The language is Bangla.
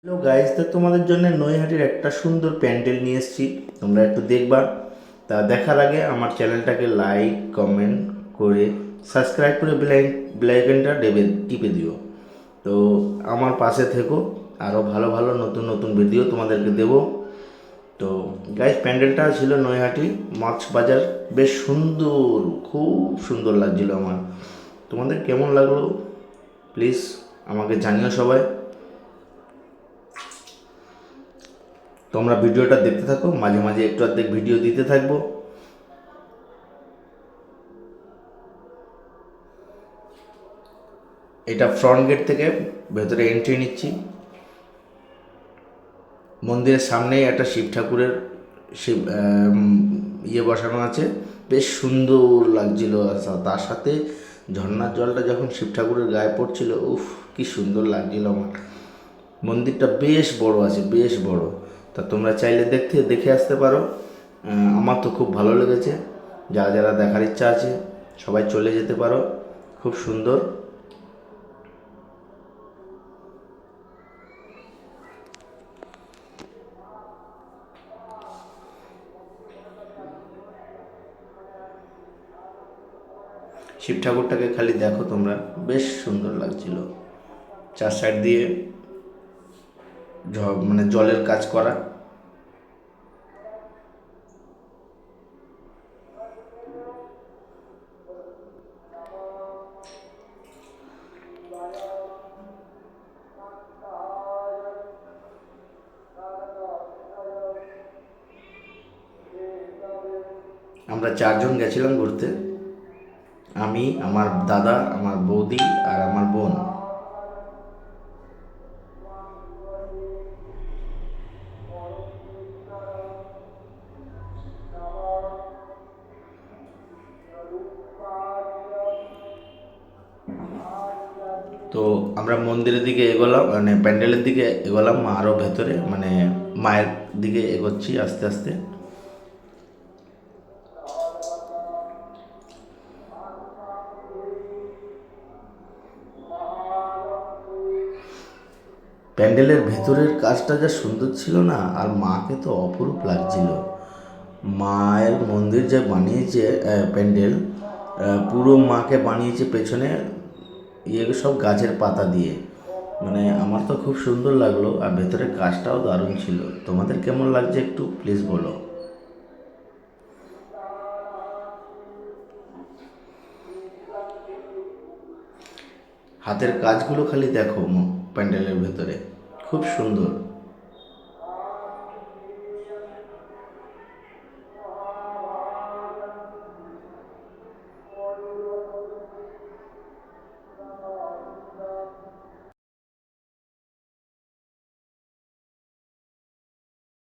হ্যালো গাইস, তো তোমাদের জন্য নৈহাটির একটা সুন্দর প্যান্ডেল নিয়ে এসেছি। তোমরা একটু দেখবা। তা দেখার আগে আমার চ্যানেলটাকে লাইক কমেন্ট করে সাবস্ক্রাইব করে বেলাইকনটা টিপে দিও। তো আমার পাশে থেকো, আরও ভালো ভালো নতুন নতুন ভিডিও তোমাদেরকে দেবো। তো গাইস, প্যান্ডেলটা ছিল নৈহাটি মাছ বাজার। বেশ সুন্দর, খুব সুন্দর লাগছিল আমার। তোমাদের কেমন লাগলো প্লিজ আমাকে জানিও সবাই। তোমরা ভিডিওটা দেখতে থাকো, মাঝে মাঝে একটু অর্ধেক ভিডিও দিতে থাকবো। এটা ফ্রন্ট গেট থেকে ভেতরে এন্ট্রি নিচ্ছি। মন্দিরের সামনেই একটা শিব ঠাকুরের শিব ইয়ে বসানো আছে। বেশ সুন্দর লাগছিল। আর তার সাথে ঝর্ণার জলটা যখন শিব ঠাকুরের গায়ে পড়ছিল, উফ কি সুন্দর লাগছিল আমার। মন্দিরটা বেশ বড় আছে, বেশ বড়। তা তোমরা চাইলে দেখে আসতে পারো। আমার তো খুব ভালো লেগেছে। যারা যারা দেখার ইচ্ছা আছে সবাই চলে যেতে পারো। খুব সুন্দর। শিব ঠাকুরটাকে খালি দেখো তোমরা, বেশ সুন্দর লাগছিল। চার সাইড দিয়ে মানে জলের কাজ করা। আমরা চারজন গেছিলাম ঘুরতে। আমি, আমার দাদা, আমার বৌদি আর আমার বোন। তো আমরা মন্দিরের দিকে এগোলাম, মানে প্যান্ডেলের দিকে এগোলাম আরও ভেতরে, মানে মায়ের দিকে এগোচ্ছি আস্তে আস্তে। প্যান্ডেলের ভেতরের কাজটা যা সুন্দর ছিল না, আর মাকে তো অপরূপ লাগছিল। মায়ের মন্দির যে বানিয়েছে, প্যান্ডেল পুরো মাকে বানিয়েছে পেছনে ইয়ে সব গাছের পাতা দিয়ে। মানে আমার তো খুব সুন্দর লাগলো, আর ভেতরের কাজটাও দারুণ ছিল। তোমাদের কেমন লাগছে একটু প্লিজ বলো। হাতের কাজগুলো খালি দেখো প্যান্ডেলের ভেতরে, খুব সুন্দর।